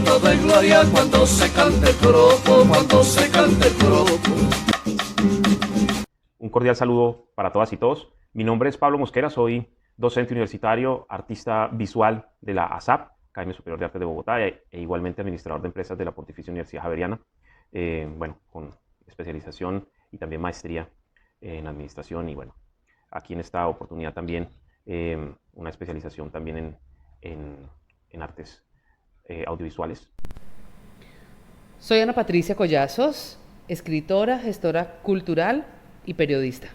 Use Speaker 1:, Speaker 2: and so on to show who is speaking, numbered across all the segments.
Speaker 1: lleno de gloria cuando se cante el joropo, cuando se cante el joropo.
Speaker 2: Un cordial saludo para todas y todos. Mi nombre es Pablo Mosquera, soy docente universitario, artista visual de la ASAP, Academia Superior de Arte de Bogotá, e igualmente administrador de empresas de la Pontificia Universidad Javeriana, con especialización y también maestría en administración y aquí en esta oportunidad también una especialización también en artes audiovisuales.
Speaker 3: Soy Ana Patricia Collazos, escritora, gestora cultural y periodista.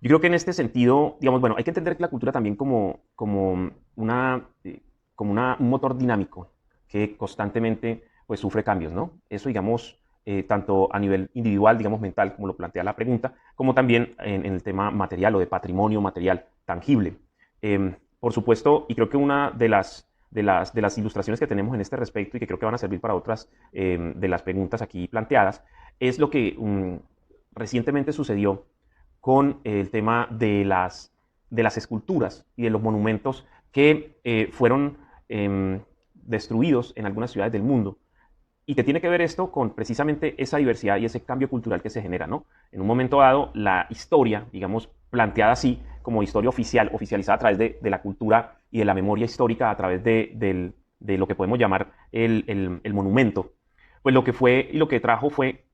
Speaker 2: Yo creo que en este sentido, digamos, hay que entender la cultura también como un motor dinámico que constantemente pues, sufre cambios, ¿no? Eso, digamos, tanto a nivel individual, digamos, mental, como lo plantea la pregunta, como también en el tema material o de patrimonio material tangible. Por supuesto, y creo que una de las ilustraciones que tenemos en este respecto y que creo que van a servir para otras de las preguntas aquí planteadas, es lo que recientemente sucedió con el tema de las esculturas y de los monumentos que fueron destruidos en algunas ciudades del mundo. Y que tiene que ver esto con precisamente esa diversidad y ese cambio cultural que se genera, ¿no? En un momento dado, la historia, digamos, planteada así como historia oficial, oficializada a través de la cultura y de la memoria histórica, a través de lo que podemos llamar el monumento, pues lo que fue y lo que trajo fue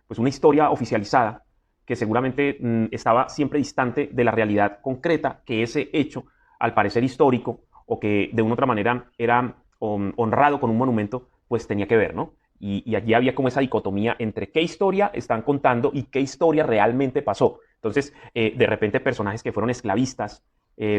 Speaker 2: pues una historia oficializada que seguramente estaba siempre distante de la realidad concreta que ese hecho, al parecer histórico, o que de una u otra manera era honrado con un monumento, pues tenía que ver, ¿no? Y allí había como esa dicotomía entre qué historia están contando y qué historia realmente pasó. Entonces, de repente personajes que fueron esclavistas,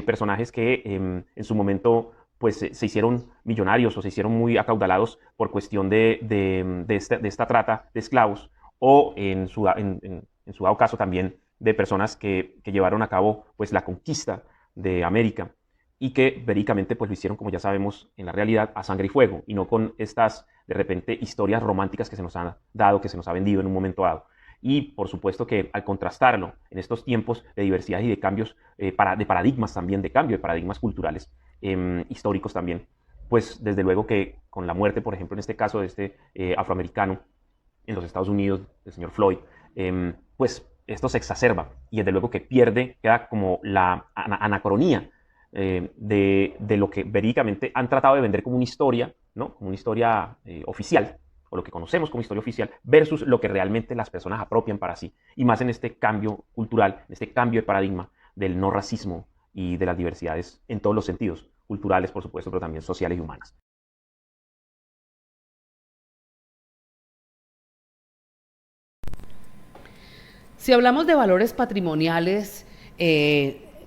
Speaker 2: personajes que en su momento pues se hicieron millonarios o se hicieron muy acaudalados por cuestión de esta trata de esclavos, o en su dado caso también de personas que llevaron a cabo pues la conquista de América y que verídicamente pues lo hicieron, como ya sabemos, en la realidad a sangre y fuego, y no con estas de repente historias románticas que se nos han dado, que se nos ha vendido en un momento dado. Y por supuesto que al contrastarlo en estos tiempos de diversidad y de cambios, de paradigmas también, de cambio de paradigmas culturales, históricos también, pues desde luego que con la muerte, por ejemplo, en este caso de este afroamericano en los Estados Unidos, el señor Floyd, pues esto se exacerba y desde luego que queda como la anacronía de lo que verídicamente han tratado de vender como una historia, ¿no? Como una historia oficial, o lo que conocemos como historia oficial, versus lo que realmente las personas apropian para sí. Y más en este cambio cultural, en este cambio de paradigma del no racismo y de las diversidades en todos los sentidos, culturales, por supuesto, pero también sociales y humanas.
Speaker 3: Si hablamos de valores patrimoniales,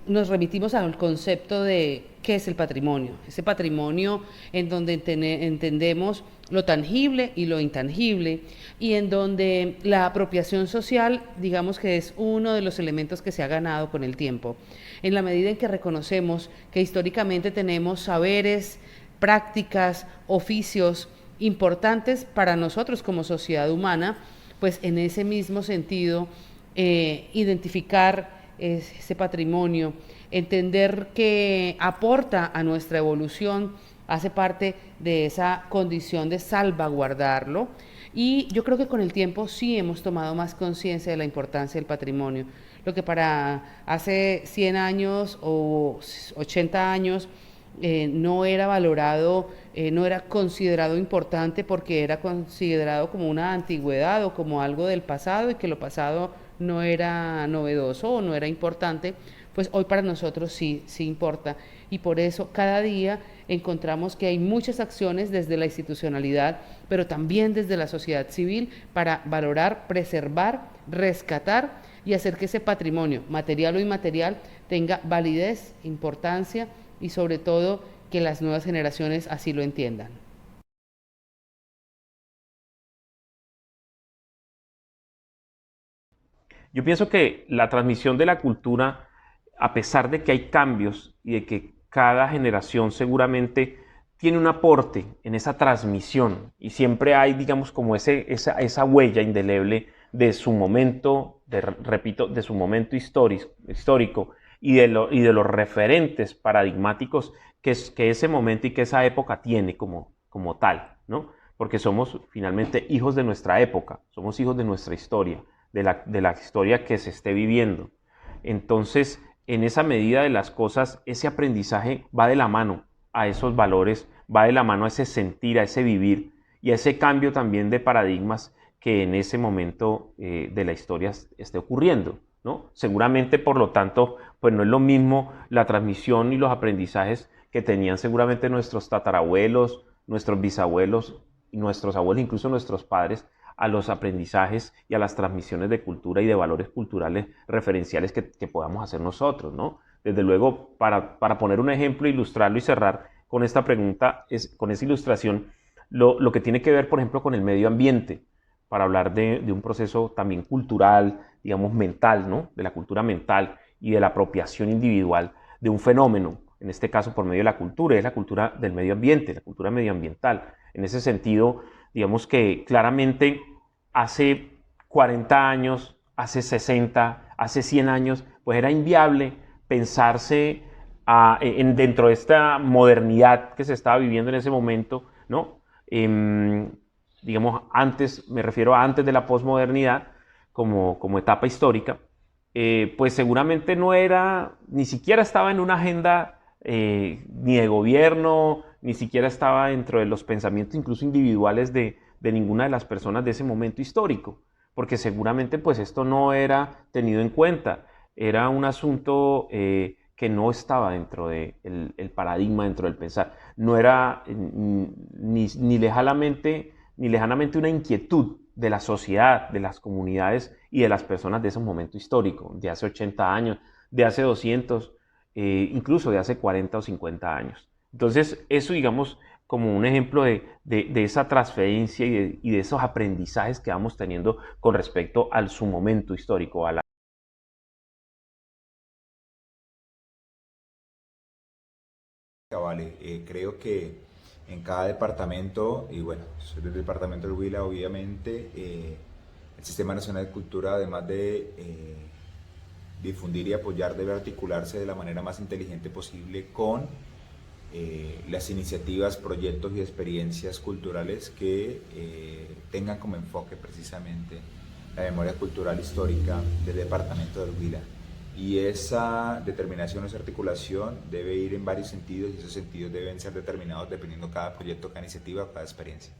Speaker 3: nos remitimos al concepto de qué es el patrimonio. Ese patrimonio en donde entendemos lo tangible y lo intangible, y en donde la apropiación social, digamos que es uno de los elementos que se ha ganado con el tiempo. En la medida en que reconocemos que históricamente tenemos saberes, prácticas, oficios importantes para nosotros como sociedad humana, pues en ese mismo sentido, identificar ese patrimonio, entender que aporta a nuestra evolución, hace parte de esa condición de salvaguardarlo. Y yo creo que con el tiempo sí hemos tomado más conciencia de la importancia del patrimonio. Lo que para hace 100 años o 80 años no era valorado, no era considerado importante porque era considerado como una antigüedad o como algo del pasado, y que lo pasado no era novedoso o no era importante, pues hoy para nosotros sí importa. Y por eso cada día encontramos que hay muchas acciones desde la institucionalidad, pero también desde la sociedad civil, para valorar, preservar, rescatar y hacer que ese patrimonio, material o inmaterial, tenga validez, importancia y sobre todo que las nuevas generaciones así lo entiendan.
Speaker 2: Yo pienso que la transmisión de la cultura, a pesar de que hay cambios y de que cada generación seguramente tiene un aporte en esa transmisión y siempre hay, digamos, como esa huella indeleble de su momento, repito, de su momento histórico y de los referentes paradigmáticos que ese momento y que esa época tiene como tal, ¿no? Porque somos finalmente hijos de nuestra época, somos hijos de nuestra historia, de la historia que se esté viviendo. Entonces, en esa medida de las cosas, ese aprendizaje va de la mano a esos valores, va de la mano a ese sentir, a ese vivir y a ese cambio también de paradigmas que en ese momento de la historia esté ocurriendo, ¿no? Seguramente, por lo tanto, pues no es lo mismo la transmisión y los aprendizajes que tenían seguramente nuestros tatarabuelos, nuestros bisabuelos, nuestros abuelos, incluso nuestros padres, a los aprendizajes y a las transmisiones de cultura y de valores culturales referenciales que podamos hacer nosotros, ¿no? Desde luego, para poner un ejemplo, ilustrarlo y cerrar con esta pregunta, con esa ilustración, lo que tiene que ver, por ejemplo, con el medio ambiente, para hablar de un proceso también cultural, digamos, mental, ¿no? De la cultura mental y de la apropiación individual de un fenómeno, en este caso por medio de la cultura, es la cultura del medio ambiente, la cultura medioambiental. En ese sentido, digamos que claramente hace 40 años, hace 60, hace 100 años, pues era inviable pensarse dentro de esta modernidad que se estaba viviendo en ese momento, ¿no? Digamos, antes, me refiero a antes de la posmodernidad, como etapa histórica, pues seguramente no era, ni siquiera estaba en una agenda ni de gobierno, ni siquiera estaba dentro de los pensamientos incluso individuales de ninguna de las personas de ese momento histórico, porque seguramente pues esto no era tenido en cuenta, era un asunto que no estaba dentro del paradigma, dentro del pensar, no era ni lejanamente una inquietud de la sociedad, de las comunidades y de las personas de ese momento histórico, de hace 80 años, de hace 200, incluso de hace 40 o 50 años. Entonces, eso, digamos, como un ejemplo de esa transferencia y de esos aprendizajes que vamos teniendo con respecto a su momento histórico.
Speaker 4: Vale, creo que en cada departamento, y bueno, soy del departamento del Huila, obviamente, el Sistema Nacional de Cultura, además de difundir y apoyar, debe articularse de la manera más inteligente posible con las iniciativas, proyectos y experiencias culturales que tengan como enfoque precisamente la memoria cultural histórica del departamento del Huila. Y esa determinación, esa articulación debe ir en varios sentidos y esos sentidos deben ser determinados dependiendo cada proyecto, cada iniciativa, cada experiencia.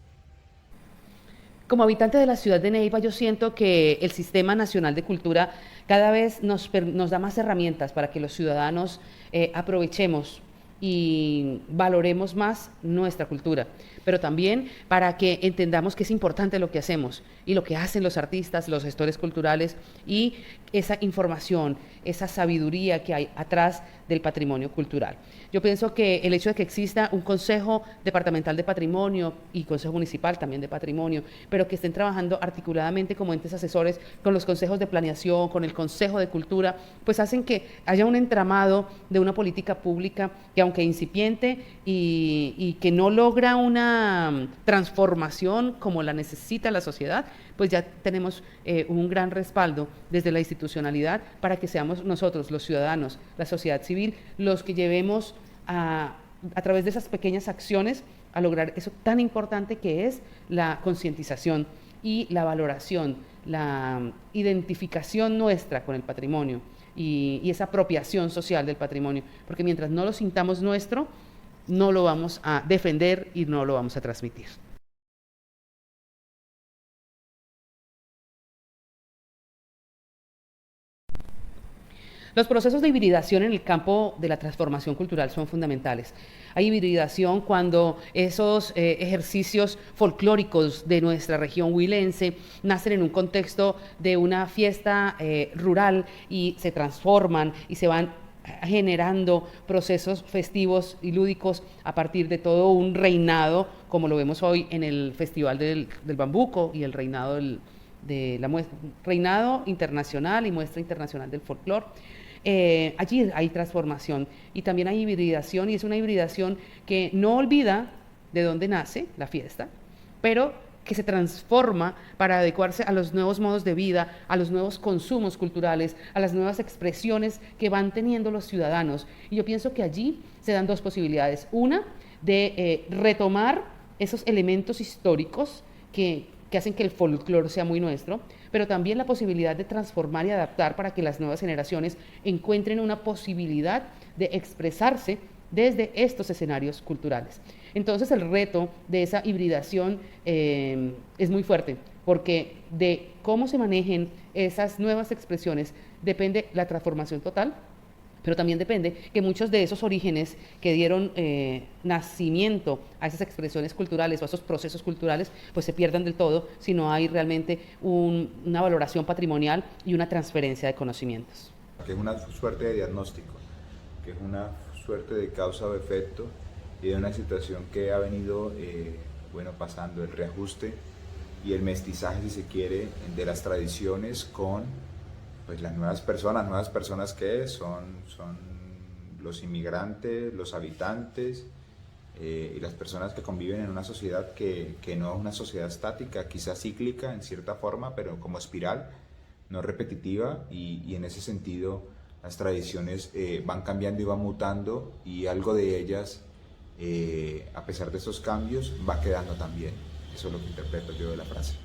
Speaker 3: Como habitante de la ciudad de Neiva, yo siento que el Sistema Nacional de Cultura cada vez nos da más herramientas para que los ciudadanos aprovechemos y valoremos más nuestra cultura, pero también para que entendamos que es importante lo que hacemos y lo que hacen los artistas, los gestores culturales y esa información, esa sabiduría que hay atrás del patrimonio cultural. Yo pienso que el hecho de que exista un Consejo Departamental de Patrimonio y Consejo Municipal también de Patrimonio, pero que estén trabajando articuladamente como entes asesores con los consejos de planeación, con el Consejo de Cultura, pues hacen que haya un entramado de una política pública que, aunque incipiente y que no logra una transformación como la necesita la sociedad, pues ya tenemos un gran respaldo desde la institucionalidad para que seamos nosotros, los ciudadanos, la sociedad civil, los que llevemos a través de esas pequeñas acciones a lograr eso tan importante que es la concientización y la valoración, la identificación nuestra con el patrimonio y esa apropiación social del patrimonio, porque mientras no lo sintamos nuestro, no lo vamos a defender y no lo vamos a transmitir. Los procesos de hibridación en el campo de la transformación cultural son fundamentales. Hay hibridación cuando esos ejercicios folclóricos de nuestra región huilense nacen en un contexto de una fiesta rural y se transforman y se van generando procesos festivos y lúdicos a partir de todo un reinado, como lo vemos hoy en el Festival del Bambuco y el reinado de la reinado internacional y muestra internacional del folclore. allí hay transformación y también hay hibridación, y es una hibridación que no olvida de dónde nace la fiesta, pero que se transforma para adecuarse a los nuevos modos de vida, a los nuevos consumos culturales, a las nuevas expresiones que van teniendo los ciudadanos. Y yo pienso que allí se dan dos posibilidades. Una, de retomar esos elementos históricos que hacen que el folclore sea muy nuestro, pero también la posibilidad de transformar y adaptar para que las nuevas generaciones encuentren una posibilidad de expresarse desde estos escenarios culturales. Entonces el reto de esa hibridación es muy fuerte, porque de cómo se manejen esas nuevas expresiones depende la transformación total, pero también depende que muchos de esos orígenes que dieron nacimiento a esas expresiones culturales o a esos procesos culturales, pues se pierdan del todo si no hay realmente una valoración patrimonial y una transferencia de conocimientos.
Speaker 4: Que es una suerte de diagnóstico, que es una suerte de causa o efecto y de una situación que ha venido pasando, el reajuste y el mestizaje, si se quiere, de las tradiciones con pues las nuevas personas que son los inmigrantes, los habitantes y las personas que conviven en una sociedad que no es una sociedad estática, quizás cíclica en cierta forma, pero como espiral, no repetitiva, y en ese sentido las tradiciones van cambiando y van mutando, y algo de ellas, a pesar de esos cambios, va quedando también. Eso es lo que interpreto yo de la frase.